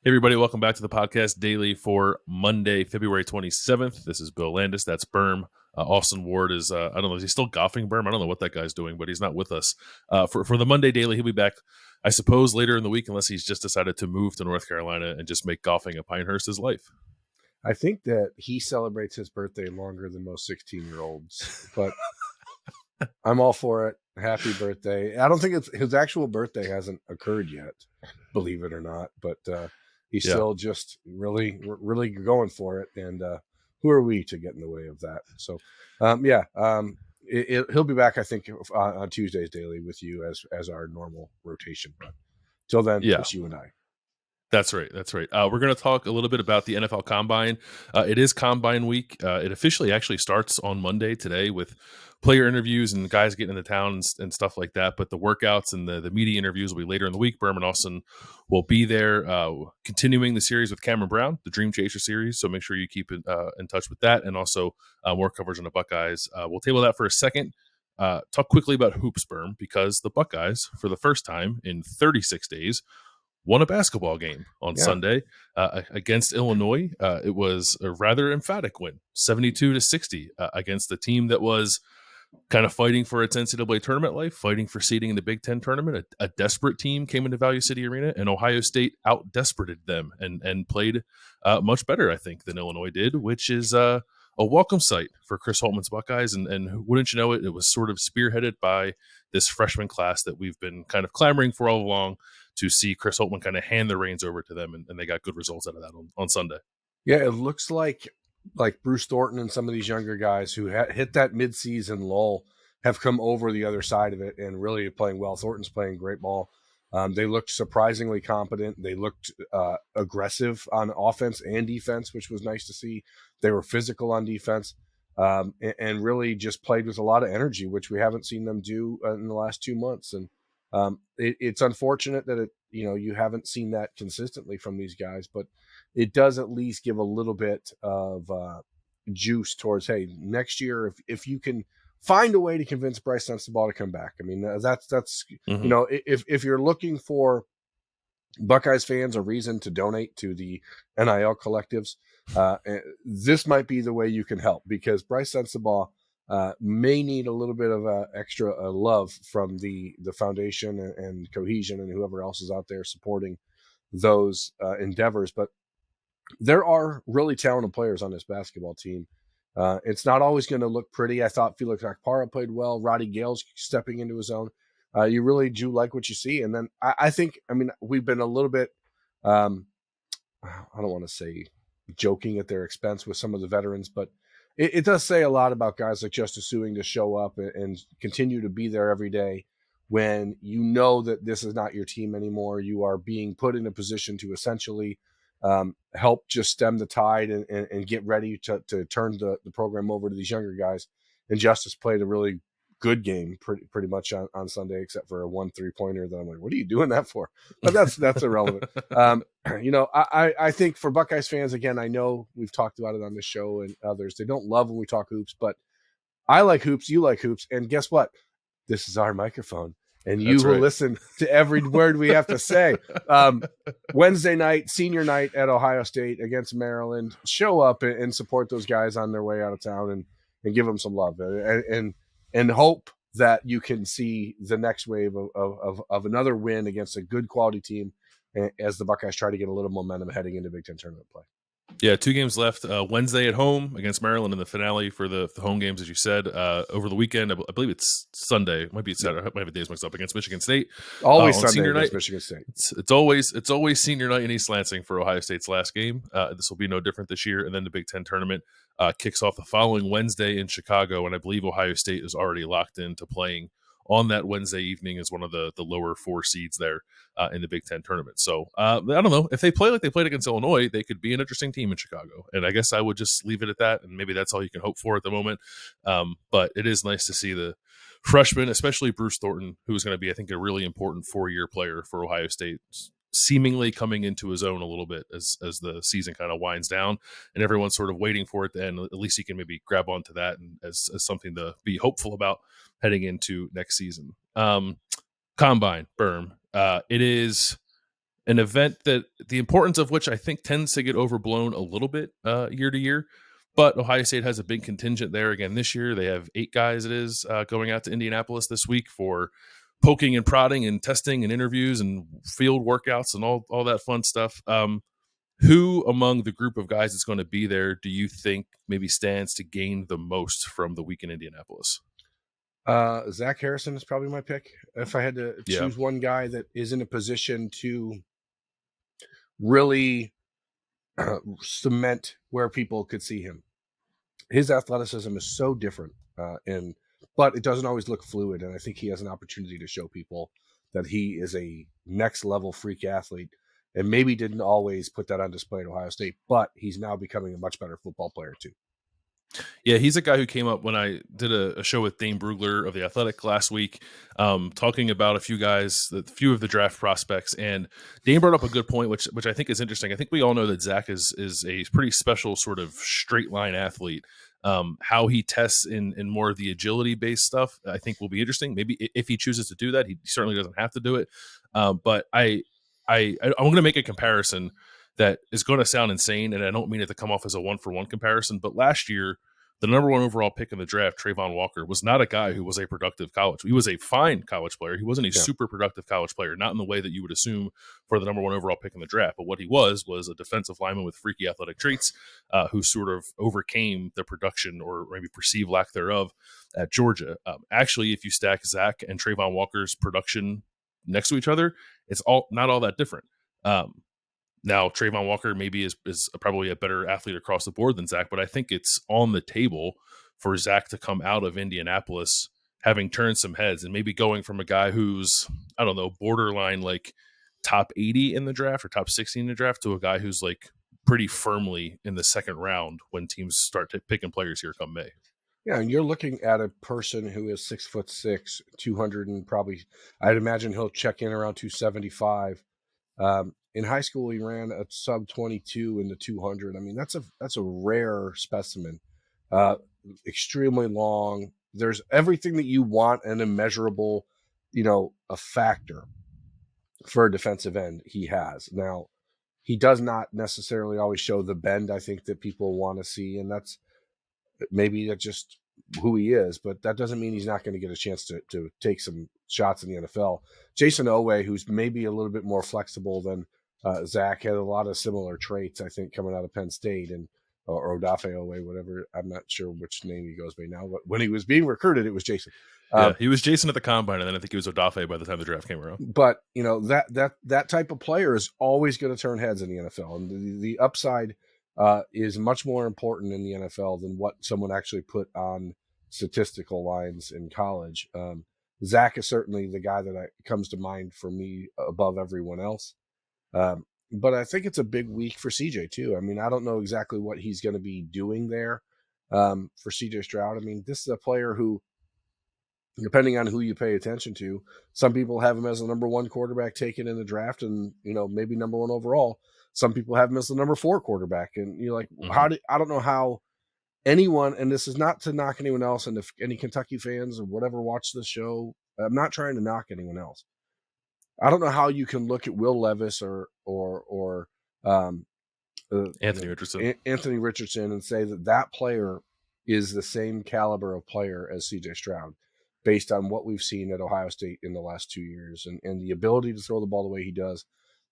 Hey, everybody, welcome back to the podcast daily for Monday, February 27th. This is Bill Landis. That's Berm. Austin Ward is, I don't know, is he still golfing, Berm? I don't know what that guy's doing, but he's not with us. For the Monday daily, he'll be back, I suppose, later in the week, unless he's just decided to move to North Carolina and just make golfing a Pinehurst his life. I think that he celebrates his birthday longer than most 16-year-olds, but I'm all for it. Happy birthday. I don't think his actual birthday hasn't occurred yet, believe it or not, but he's still just really going for it. And who are we to get in the way of that? So, he'll be back, I think, on Tuesday's daily with you as our normal rotation. But till then, it's you and I. That's right. We're going to talk a little bit about the NFL Combine. It is Combine week. It officially actually starts on Monday today with player interviews and guys getting into town and stuff like that. But the workouts and the media interviews will be later in the week. Berman Austin will be there, continuing the series with Cameron Brown, the Dream Chaser series. So make sure you keep in touch with that, and also more coverage on the Buckeyes. We'll table that for a second. Talk quickly about hoops, Berm, because the Buckeyes, for the first time in 36 days, won a basketball game on Sunday against Illinois. It was a rather emphatic win, 72-60, against the team that was kind of fighting for its NCAA tournament life, fighting for seeding in the Big Ten tournament. A desperate team came into Value City Arena, and Ohio State out-desperated them and played much better, I think, than Illinois did, which is a welcome sight for Chris Holtman's Buckeyes. And wouldn't you know it, it was sort of spearheaded by this freshman class that we've been kind of clamoring for all along to see Chris Holtman kind of hand the reins over to them, and they got good results out of that on Sunday. Yeah, it looks like Bruce Thornton and some of these younger guys who hit that midseason lull have come over the other side of it and really playing well. Thornton's playing great ball. They looked surprisingly competent. They looked aggressive on offense and defense, which was nice to see. They were physical on defense and really just played with a lot of energy, which we haven't seen them do in the last 2 months. And it's unfortunate that you haven't seen that consistently from these guys, but it does at least give a little bit of juice towards, hey, next year, if you can find a way to convince Bryce Sensabaugh to come back. I mean, that's if you're looking for Buckeyes fans a reason to donate to the NIL collectives, this might be the way you can help, because Bryce Sensabaugh may need a little bit of extra love from the foundation and Cohesion and whoever else is out there supporting those endeavors. But there are really talented players on this basketball team. It's not always going to look pretty. I thought Felix Akpara played well. Roddy Gale's stepping into his own. You really do like what you see. And then I think, we've been a little bit, I don't want to say joking at their expense with some of the veterans, but it does say a lot about guys like Justice Suing to show up and continue to be there every day when you know that this is not your team anymore. You are being put in a position to essentially help just stem the tide and get ready to turn the program over to these younger guys. And Justice played a really good game pretty much on Sunday, except for a 1 3-pointer that I'm like, what are you doing that for? But that's irrelevant. I think for Buckeyes fans, again, I know we've talked about it on this show and others, they don't love when we talk hoops, but I like hoops, you like hoops, and guess what? This is our microphone. And you will listen to every word we have to say. Wednesday night, senior night at Ohio State against Maryland. Show up and support those guys on their way out of town and give them some love and hope that you can see the next wave of another win against a good quality team as the Buckeyes try to get a little momentum heading into Big Ten tournament play. Yeah, 2 games left. Wednesday at home against Maryland in the finale for the home games, as you said. Over the weekend, I believe it's Sunday. It might be Saturday. I might have days mixed up, against Michigan State. Always Sunday senior night. Michigan State. It's always senior night in East Lansing for Ohio State's last game. This will be no different this year. And then the Big Ten tournament kicks off the following Wednesday in Chicago, and I believe Ohio State is already locked into playing on that Wednesday evening as one of the lower 4 seeds there in the Big Ten tournament. So I don't know. If they play like they played against Illinois, they could be an interesting team in Chicago. And I guess I would just leave it at that, and maybe that's all you can hope for at the moment. But it is nice to see the freshman, especially Bruce Thornton, who is going to be, I think, a really important 4-year player for Ohio State, seemingly coming into his own a little bit as the season kind of winds down and everyone's sort of waiting for it to end. At least he can maybe grab onto that and as something to be hopeful about heading into next season. Combine, Berm. It is an event that the importance of which I think tends to get overblown a little bit year to year. But Ohio State has a big contingent there again this year. They have 8 guys, it is, going out to Indianapolis this week for poking and prodding and testing and interviews and field workouts and all that fun stuff. Who among the group of guys that's going to be there do you think maybe stands to gain the most from the week in Indianapolis? Zach Harrison is probably my pick. If I had to Yeah. choose one guy that is in a position to really cement where people could see him, his athleticism is so different, but it doesn't always look fluid. And I think he has an opportunity to show people that he is a next level freak athlete, and maybe didn't always put that on display at Ohio State, but he's now becoming a much better football player too. Yeah, he's a guy who came up when I did a show with Dane Brugler of The Athletic last week, talking about a few guys, a few of the draft prospects. And Dane brought up a good point, which I think is interesting. I think we all know that Zach is a pretty special sort of straight line athlete. How he tests in more of the agility based stuff, I think will be interesting. Maybe if he chooses to do that, he certainly doesn't have to do it. But I'm going to make a comparison that is going to sound insane, and I don't mean it to come off as a one-for-one comparison, but last year, the number 1 overall pick in the draft, Trayvon Walker, was not a guy who was a productive college. He was a fine college player. He wasn't a super productive college player, not in the way that you would assume for the number 1 overall pick in the draft. But what he was a defensive lineman with freaky athletic traits who sort of overcame the production or maybe perceived lack thereof at Georgia. Actually, if you stack Zach and Trayvon Walker's production next to each other, it's not all that different. Now, Trayvon Walker maybe is probably a better athlete across the board than Zach, but I think it's on the table for Zach to come out of Indianapolis having turned some heads and maybe going from a guy who's, I don't know, borderline like top 80 in the draft or top 60 in the draft to a guy who's like pretty firmly in the second round when teams start picking players here come May. Yeah, and you're looking at a person who is 6'6", 200, and probably, I'd imagine he'll check in around 275. In high school, he ran a sub 22 in the 200. I mean, that's a rare specimen. Extremely long. There's everything that you want and immeasurable, a factor for a defensive end he has. Now, he does not necessarily always show the bend I think that people want to see, and that's just who he is, but that doesn't mean he's not going to get a chance to take some shots in the NFL. Jason Owe, who's maybe a little bit more flexible than Zach, had a lot of similar traits, I think, coming out of Penn State, and or Odafe Owe, whatever. I'm not sure which name he goes by now, but when he was being recruited, it was Jason. Yeah, he was Jason at the combine, and then I think he was Odafe by the time the draft came around. But that type of player is always going to turn heads in the NFL, and the upside is much more important in the NFL than what someone actually put on statistical lines in college. Zach is certainly the guy that comes to mind for me above everyone else. But I think it's a big week for CJ too. I mean, I don't know exactly what he's going to be doing there for CJ Stroud. I mean, this is a player who, depending on who you pay attention to, some people have him as the number 1 quarterback taken in the draft and, maybe number 1 overall. Some people have him as the number 4 quarterback. And you're like, I don't know how anyone, and this is not to knock anyone else, and if any Kentucky fans or whatever watch this show, I'm not trying to knock anyone else. I don't know how you can look at Will Levis or Anthony Richardson. Anthony Richardson and say that player is the same caliber of player as CJ Stroud based on what we've seen at Ohio State in the last 2 years and the ability to throw the ball the way he does.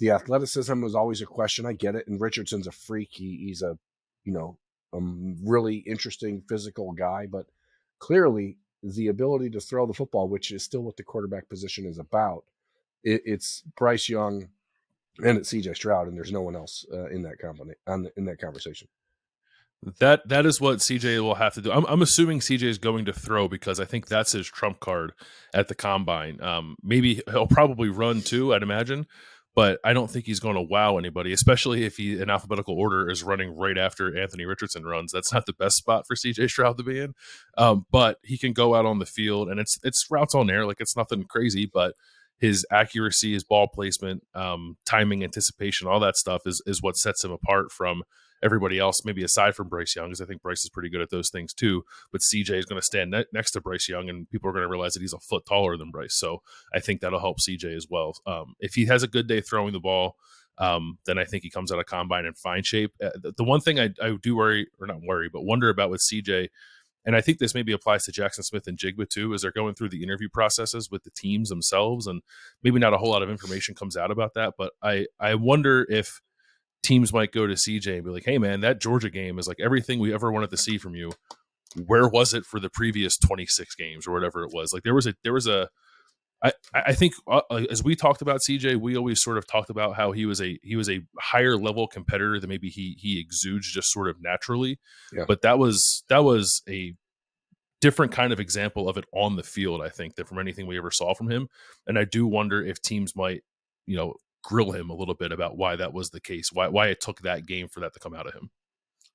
The athleticism was always a question. I get it. And Richardson's a freak. He's a really interesting physical guy, but clearly the ability to throw the football, which is still what the quarterback position is about, it's Bryce Young and it's CJ Stroud, and there's no one else in that conversation. That is what CJ will have to do. I'm assuming CJ is going to throw because I think that's his trump card at the combine. Maybe he'll probably run too, I'd imagine, but I don't think he's going to wow anybody, especially if he in alphabetical order is running right after Anthony Richardson runs. That's not the best spot for CJ Stroud to be in. But he can go out on the field and it's routes on air, like it's nothing crazy, but his accuracy, his ball placement, timing, anticipation, all that stuff is what sets him apart from everybody else, maybe aside from Bryce Young, because I think Bryce is pretty good at those things too. But CJ is going to stand next to Bryce Young, and people are going to realize that he's a foot taller than Bryce. So I think that'll help CJ as well. If he has a good day throwing the ball, then I think he comes out of combine in fine shape. The one thing I do worry, or not worry, but wonder about with CJ, and I think this maybe applies to Jackson Smith and Jigba too, is they're going through the interview processes with the teams themselves, and maybe not a whole lot of information comes out about that. But I wonder if teams might go to CJ and be like, hey man, that Georgia game is like everything we ever wanted to see from you. Where was it for the previous 26 games or whatever it was? Like there was a I think as we talked about CJ, we always sort of talked about how he was a higher level competitor than maybe he exudes just sort of naturally. Yeah. But that was a different kind of example of it on the field, I think, than from anything we ever saw from him. And I do wonder if teams might, grill him a little bit about why that was the case, why it took that game for that to come out of him.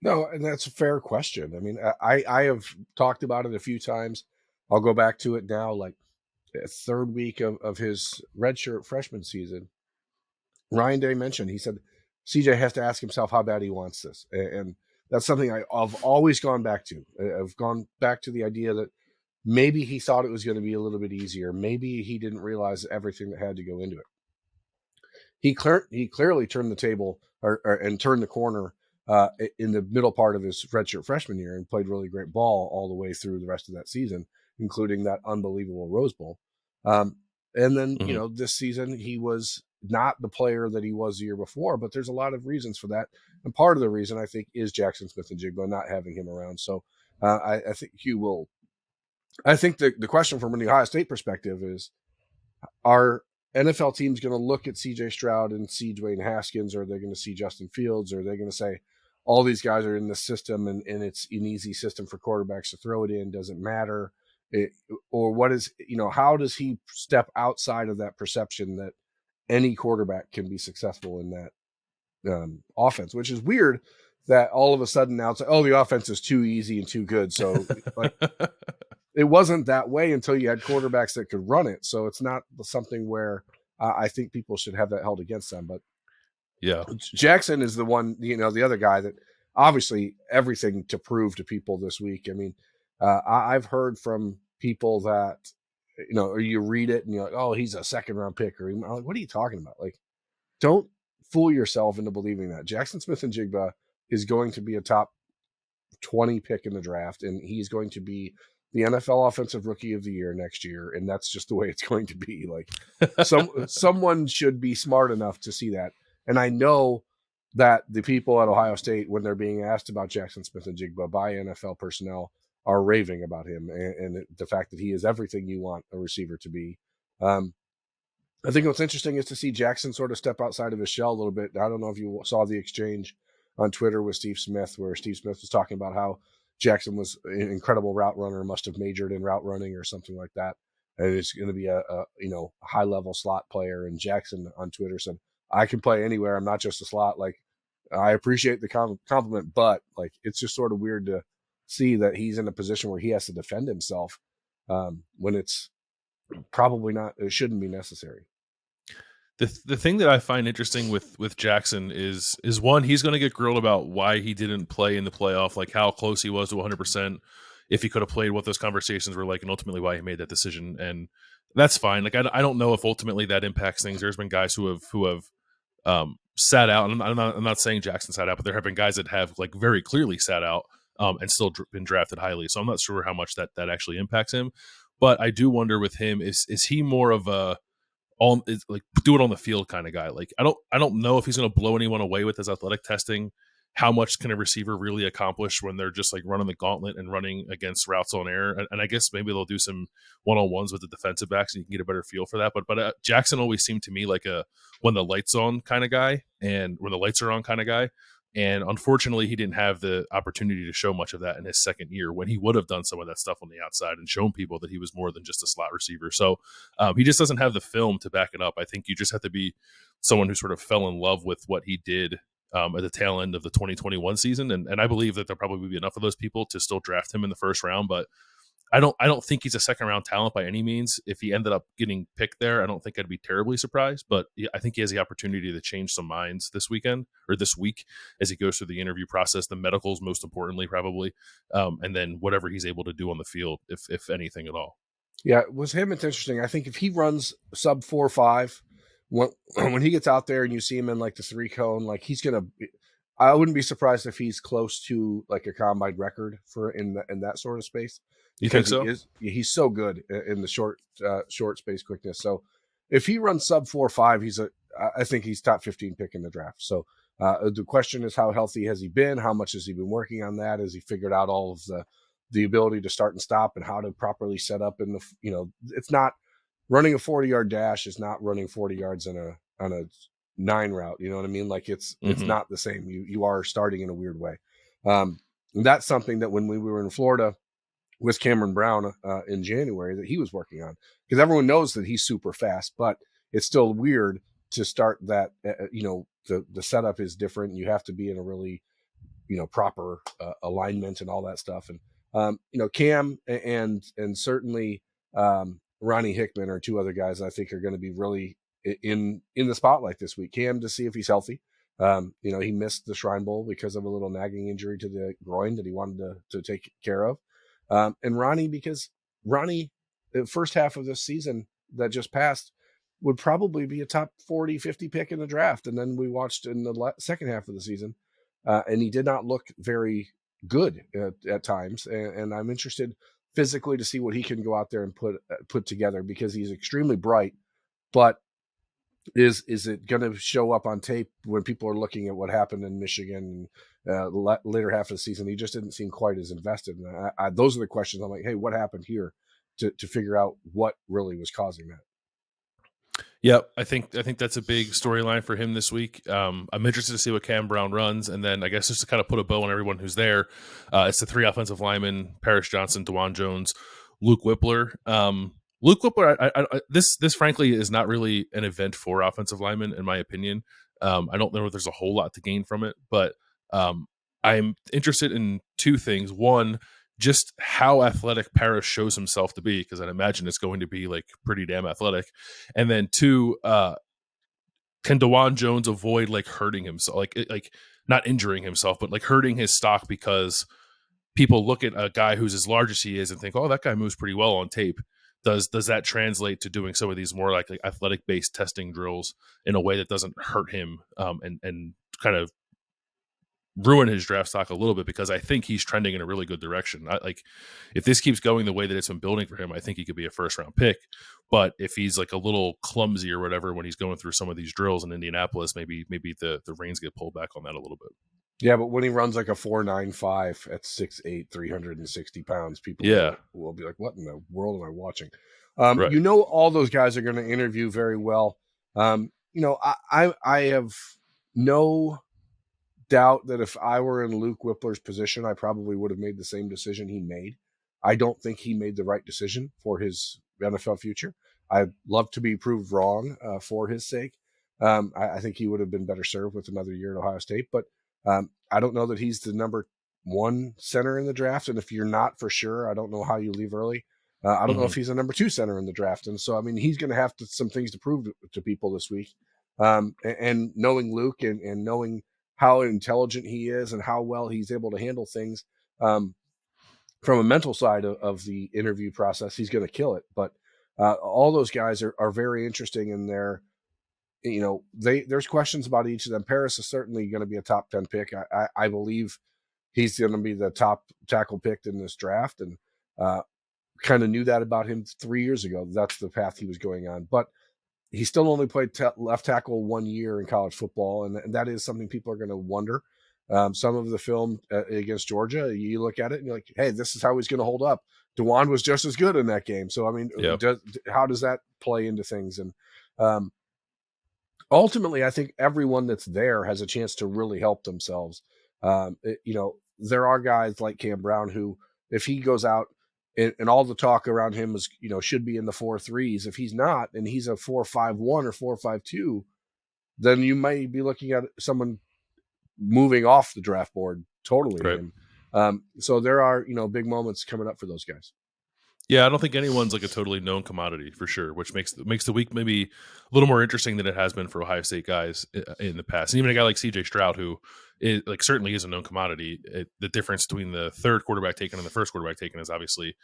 No, and that's a fair question. I mean, I have talked about it a few times. I'll go back to it now, like third week of his redshirt freshman season. Ryan Day mentioned, he said, CJ has to ask himself how bad he wants this. And that's something I've always gone back to. I've gone back to the idea that maybe he thought it was going to be a little bit easier. Maybe he didn't realize everything that had to go into it. He clearly turned the table and turned the corner in the middle part of his redshirt freshman year and played really great ball all the way through the rest of that season, including that unbelievable Rose Bowl. And then, this season he was not the player that he was the year before, but there's a lot of reasons for that. And part of the reason, I think, is Jackson Smith and Jigba not having him around. So I think I think the question from an Ohio State perspective is, are NFL teams going to look at CJ Stroud and see Dwayne Haskins, or are they going to see Justin Fields, or are they going to say all these guys are in the system and it's an easy system for quarterbacks to throw it in, doesn't matter? Or what is, how does he step outside of that perception that any quarterback can be successful in that offense, which is weird that all of a sudden now it's like, oh, the offense is too easy and too good. So like, it wasn't that way until you had quarterbacks that could run it. So it's not something where I think people should have that held against them. But yeah, Jackson is the one, the other guy that obviously everything to prove to people this week. I mean, I've heard from people that, or you read it and you're like, oh, he's a second round pick, or I'm like, what are you talking about? Like, don't fool yourself into believing that. Jackson Smith and Jigba is going to be a top 20 pick in the draft, and he's going to be the NFL Offensive Rookie of the Year next year, and that's just the way it's going to be. Like, someone should be smart enough to see that. And I know that the people at Ohio State, when they're being asked about Jackson Smith and Jigba by NFL personnel, are raving about him and the fact that he is everything you want a receiver to be. I think what's interesting is to see Jackson sort of step outside of his shell a little bit. I don't know if you saw the exchange on Twitter with Steve Smith, where Steve Smith was talking about how Jackson was an incredible route runner, must have majored in route running or something like that. And it's going to be a high level slot player. And Jackson on Twitter said, I can play anywhere. I'm not just a slot. Like, I appreciate the compliment, but like, it's just sort of weird to see that he's in a position where he has to defend himself when it's probably not, it shouldn't be necessary. The thing that I find interesting with Jackson is one, he's going to get grilled about why he didn't play in the playoff, like how close he was to 100%, if he could have played, what those conversations were like, and ultimately why he made that decision. And that's fine. Like, I don't know if ultimately that impacts things. There's been guys who have sat out, and I'm not saying Jackson sat out, but there have been guys that have like very clearly sat out and still been drafted highly. So I'm not sure how much that actually impacts him. But I do wonder with him, is he more of a like do it on the field kind of guy? Like, I don't know if he's going to blow anyone away with his athletic testing. How much can a receiver really accomplish when they're just like running the gauntlet and running against routes on air? And I guess maybe they'll do some one-on-ones with the defensive backs and you can get a better feel for that. But Jackson always seemed to me like a when the lights on kind of guy, and when the lights are on kind of guy. And unfortunately, he didn't have the opportunity to show much of that in his second year, when he would have done some of that stuff on the outside and shown people that he was more than just a slot receiver. So he just doesn't have the film to back it up. I think you just have to be someone who sort of fell in love with what he did at the tail end of the 2021 season. And I believe that there'll probably be enough of those people to still draft him in the first round. But I don't think he's a second round talent by any means. If he ended up getting picked there, I don't think I'd be terribly surprised. But I think he has the opportunity to change some minds this weekend or this week as he goes through the interview process, the medicals most importantly probably, and then whatever he's able to do on the field, if anything at all. Yeah, with him, it's interesting. I think if he runs sub 4.5, when he gets out there and you see him in like the 3 cone, like he's gonna. I wouldn't be surprised if he's close to like a combine record for in that sort of space. You think so? He's so good in the short space quickness. So if he runs sub 4.5, I think he's top 15 pick in the draft. So the question is, how healthy has he been? How much has he been working on that? Has he figured out all of the ability to start and stop and how to properly set up in it's not running a 40-yard dash is not running 40 yards on a 9 route. You know what I mean? Like it's not the same. You are starting in a weird way. And that's something that when we were in Florida with Cameron Brown in January that he was working on, because everyone knows that he's super fast, but it's still weird to start that. The setup is different. You have to be in a really proper alignment and all that stuff. And Cam and certainly Ronnie Hickman are two other guys I think are going to be really in the spotlight this week. Cam, to see if he's healthy. He missed the Shrine Bowl because of a little nagging injury to the groin that he wanted to take care of. And Ronnie, because Ronnie, the first half of this season that just passed, would probably be a top 40, 50 pick in the draft. And then we watched in the second half of the season, and he did not look very good at times. And I'm interested physically to see what he can go out there and put together, because he's extremely bright. But is it going to show up on tape when people are looking at what happened in Michigan later half of the season? He just didn't seem quite as invested. And those are the questions. I'm like, hey, what happened here to figure out what really was causing that? Yeah, I think that's a big storyline for him this week. I'm interested to see what Cam Brown runs, and then I guess just to kind of put a bow on everyone who's there, it's the 3 offensive linemen: Paris Johnson, DeJuan Jones, Luke Whippler. Luke Whippler, this frankly is not really an event for offensive linemen, in my opinion. I don't know if there's a whole lot to gain from it, but I'm interested in 2 things. One, just how athletic Paris shows himself to be, because I'd imagine it's going to be like pretty damn athletic. And then 2, can DeJuan Jones avoid like hurting himself, like not injuring himself, but like hurting his stock, because people look at a guy who's as large as he is and think, oh, that guy moves pretty well on tape. Does that translate to doing some of these more like athletic based testing drills in a way that doesn't hurt him and kind of ruin his draft stock a little bit? Because I think he's trending in a really good direction. If this keeps going the way that it's been building for him, I think he could be a first round pick. But if he's like a little clumsy or whatever when he's going through some of these drills in Indianapolis, maybe the reins get pulled back on that a little bit. Yeah, but when he runs like a 4.95 at 6'8", 360 pounds, people will be like, what in the world am I watching? Right. All those guys are going to interview very well. I have no doubt that if I were in Luke Whippler's position, I probably would have made the same decision he made. I don't think he made the right decision for his NFL future. I'd love to be proved wrong for his sake. I think he would have been better served with another year at Ohio State, but I don't know that he's the number 1 center in the draft. And if you're not for sure, I don't know how you leave early. I don't know if he's a number 2 center in the draft. And so, I mean, he's going to have some things to prove to people this week. And knowing Luke and knowing how intelligent he is and how well he's able to handle things from a mental side of the interview process, he's going to kill it. But all those guys are very interesting in their, there's questions about each of them. Paris is certainly going to be a top 10 pick. I believe he's going to be the top tackle picked in this draft, and kind of knew that about him 3 years ago. That's the path he was going on. But he still only played left tackle 1 year in college football, and that is something people are going to wonder. Some of the film against Georgia, you look at it and you're like, hey, this is how he's going to hold up. DeJuan was just as good in that game. So, I mean, how does that play into things? And ultimately, I think everyone that's there has a chance to really help themselves. There are guys like Cam Brown who, if he goes out and all the talk around him is, should be in the 4.3s. If he's not, and he's a 4.51 or 4.52, then you might be looking at someone moving off the draft board totally. Right. And so there are, big moments coming up for those guys. Yeah, I don't think anyone's like a totally known commodity for sure, which makes the week maybe a little more interesting than it has been for Ohio State guys in the past. And even a guy like CJ Stroud, who is like certainly is a known commodity. The difference between the third quarterback taken and the first quarterback taken is obviously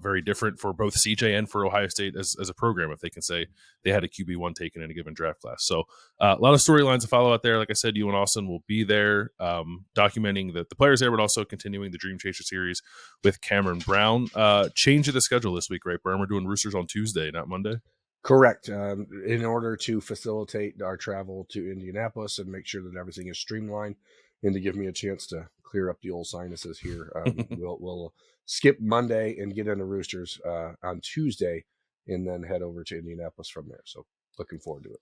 very different for both CJ and for Ohio State as a program. If they can say they had a QB1 taken in a given draft class, so a lot of storylines to follow out there. Like I said, you and Austin will be there documenting the players there, but also continuing the Dream Chaser series with Cameron Brown. Change of the schedule this week, right, Berm? We're doing Roosters on Tuesday, not Monday. Correct. In order to facilitate our travel to Indianapolis and make sure that everything is streamlined, and to give me a chance to clear up the old sinuses here, we'll skip Monday and get into Roosters on Tuesday, and then head over to Indianapolis from there. So looking forward to it.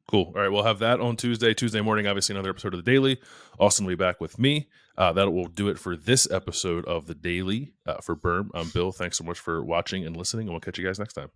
Cool. All right, we'll have that on Tuesday morning. Obviously, another episode of the Daily. Austin will be back with me. That will do it for this episode of the Daily. For Berm, I'm Bill. Thanks so much for watching and listening, and we'll catch you guys next time.